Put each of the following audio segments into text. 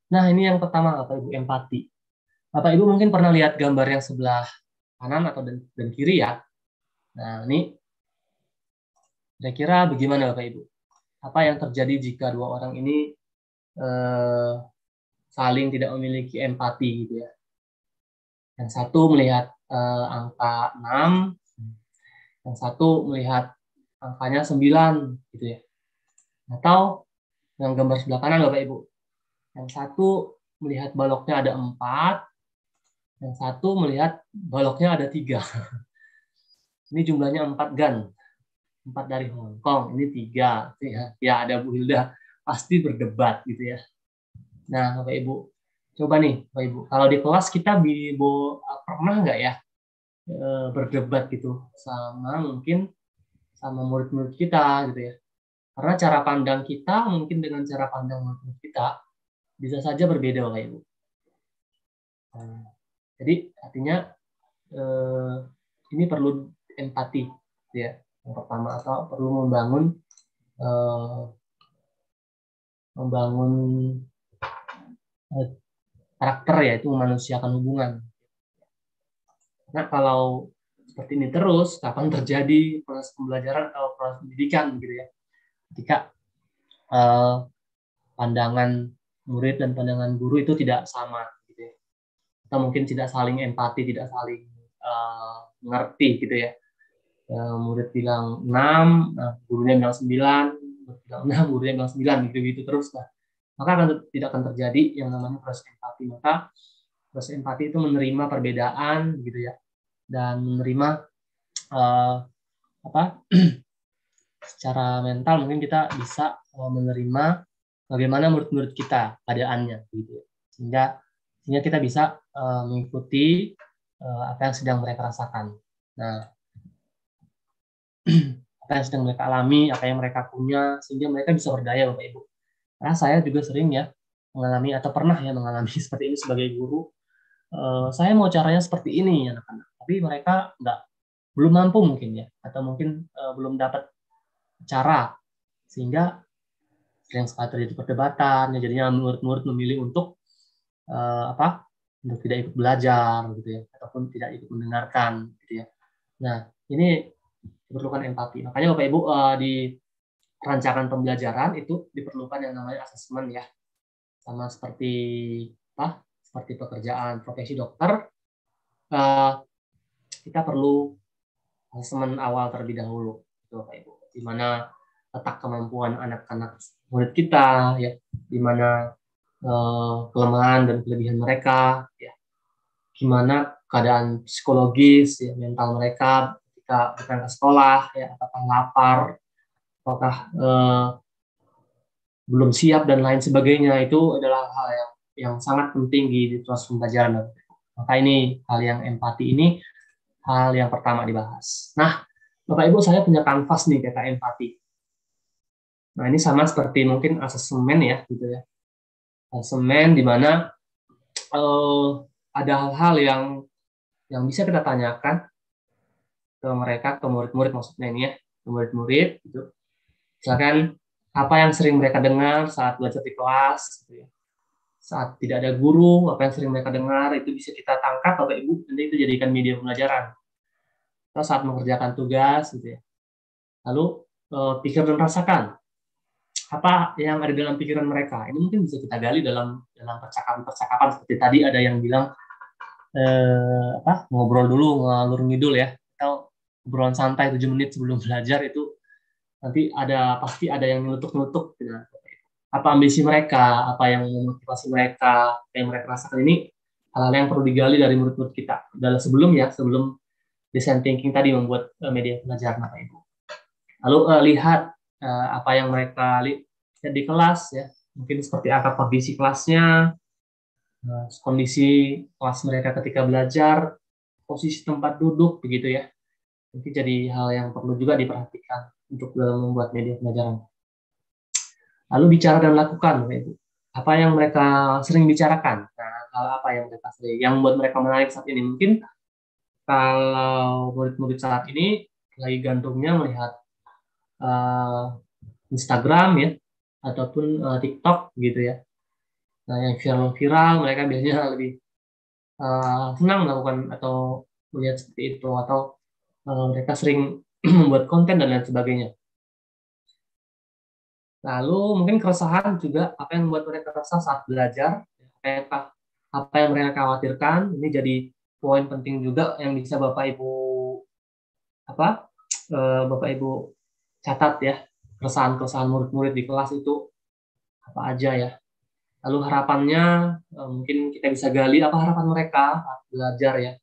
Nah, ini yang pertama, Bapak Ibu, empati. Bapak Ibu mungkin pernah lihat gambar yang sebelah kanan atau dan kiri ya. Nah, ini kira-kira bagaimana Bapak Ibu? Apa yang terjadi jika dua orang ini eh, saling tidak memiliki empati gitu ya. Yang satu melihat angka 6, yang satu melihat angkanya 9 gitu ya. Atau yang gambar sebelah kanan Bapak Ibu. Yang satu melihat baloknya ada 4, yang satu melihat baloknya ada 3. Ini jumlahnya 4 gan. 4 dari Hong Kong, ini 3. Ya ada Bu Hilda, pasti berdebat gitu ya. Nah, Bapak Ibu, coba nih, Bapak Ibu, kalau di kelas kita pernah nggak ya berdebat gitu sama mungkin sama murid-murid kita gitu ya. Karena cara pandang kita mungkin dengan cara pandang murid-murid kita bisa saja berbeda, Bapak Ibu. Nah, jadi artinya eh, ini perlu empati, gitu ya. Yang pertama atau perlu eh, membangun eh, karakter ya, itu memanusiakan hubungan. Nah, kalau seperti ini terus, kapan terjadi proses pembelajaran atau proses pendidikan gitu ya? Ketika eh, pandangan murid dan pandangan guru itu tidak sama, gitu ya. Atau mungkin tidak saling empati, tidak saling mengerti gitu ya. Murid bilang 6, nah, gurunya bilang 9, murid bilang 6, gurunya bilang 9, gitu-gitu terus. Nah, maka tidak akan terjadi yang namanya proses empati. Maka proses empati itu menerima perbedaan gitu ya, dan menerima uh, apa secara mental mungkin kita bisa menerima bagaimana murid-murid kita keadaannya gitu ya. sehingga kita bisa mengikuti apa yang sedang mereka rasakan. Nah, apa yang sedang mereka alami, apa yang mereka punya, sehingga mereka bisa berdaya, Bapak Ibu. Karena saya juga sering ya mengalami atau pernah ya mengalami seperti ini sebagai guru. Saya mau caranya seperti ini anak-anak, tapi mereka belum mampu mungkin ya, atau mungkin belum dapat cara, sehingga sering sekali terjadi perdebatan. Ya, jadinya murid-murid memilih untuk untuk tidak ikut belajar gitu ya, ataupun tidak ikut mendengarkan gitu ya. Nah, ini diperlukan empati. Makanya Bapak Ibu di rancangan pembelajaran itu diperlukan yang namanya asesmen ya, sama seperti seperti pekerjaan profesi dokter, uh, kita perlu asesmen awal terlebih dahulu, gitu, Bapak Ibu, di mana letak kemampuan anak-anak murid kita ya, di mana kelemahan dan kelebihan mereka ya, gimana keadaan psikologis ya, mental mereka ketika berangkat ke sekolah ya, apakah lapar, apakah belum siap dan lain sebagainya. Itu adalah hal yang sangat penting di proses pembelajaran. Maka ini hal yang empati ini hal yang pertama dibahas. Nah, Bapak Ibu, saya punya kanvas nih kata empati. Nah, ini sama seperti mungkin asesmen ya gitu ya. Asesmen di mana ada hal-hal yang bisa kita tanyakan ke mereka, ke murid-murid maksudnya ini ya, ke murid-murid gitu. Misalkan apa yang sering mereka dengar saat belajar di kelas gitu ya. Saat tidak ada guru, apa yang sering mereka dengar itu bisa kita tangkap Bapak Ibu, nanti itu jadikan media pembelajaran. Atau saat mengerjakan tugas gitu ya. Lalu pikir dan rasakan apa yang ada dalam pikiran mereka. Ini mungkin bisa kita gali dalam percakapan-percakapan seperti tadi ada yang bilang ngobrol dulu ngalur ngidul ya, atau obrolan santai 7 menit sebelum belajar itu nanti pasti ada yang ngelutuk-ngelutuk gitu. Apa ambisi mereka, apa yang memotivasi mereka, apa yang mereka rasakan, ini hal-hal yang perlu digali dari murid-murid kita sebelum design thinking tadi membuat media pembelajaran Bapak Ibu. Lalu lihat apa yang mereka lihat di kelas ya, mungkin seperti apa kondisi kelasnya, kondisi kelas mereka ketika belajar, posisi tempat duduk begitu ya. Mungkin jadi hal yang perlu juga diperhatikan untuk dalam membuat media pembelajaran. Lalu bicara dan lakukan, Bapak Ibu. Apa yang mereka sering bicarakan? Nah, hal apa yang mereka sering, yang membuat mereka menarik saat ini? Mungkin kalau murid-murid saat ini lagi gantungnya melihat Instagram ya, ataupun TikTok gitu ya. Nah, yang viral-viral mereka biasanya lebih senang melakukan atau melihat seperti itu, atau mereka sering membuat konten dan lain sebagainya. Lalu mungkin keresahan juga, apa yang membuat mereka resah saat belajar, apa yang mereka khawatirkan, ini jadi poin penting juga yang bisa Bapak Ibu apa Bapak Ibu catat ya, keresahan-keresahan murid-murid di kelas itu apa aja ya. Lalu harapannya mungkin kita bisa gali apa harapan mereka saat belajar ya,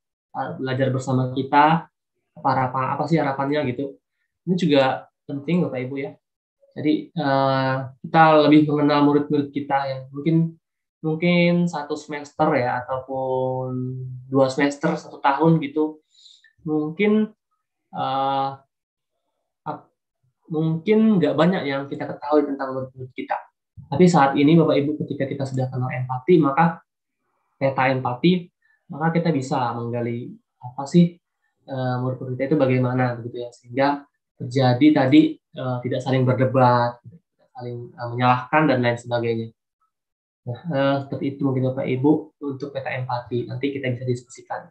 belajar bersama kita, apa sih harapannya gitu. Ini juga penting Bapak Ibu ya. Jadi kita lebih mengenal murid-murid kita yang mungkin mungkin 1 semester ya, ataupun 2 semester 1 tahun gitu, mungkin uh, mungkin nggak banyak yang kita ketahui tentang murid-murid kita. Tapi saat ini Bapak Ibu, ketika kita sudah kenal empati, maka peta empati, maka kita bisa menggali apa sih murid-murid kita itu bagaimana begitu ya, sehingga terjadi tadi tidak saling berdebat, tidak saling menyalahkan dan lain sebagainya. Nah, seperti itu mungkin Bapak Ibu untuk peta empati. Nanti kita bisa diskusikan.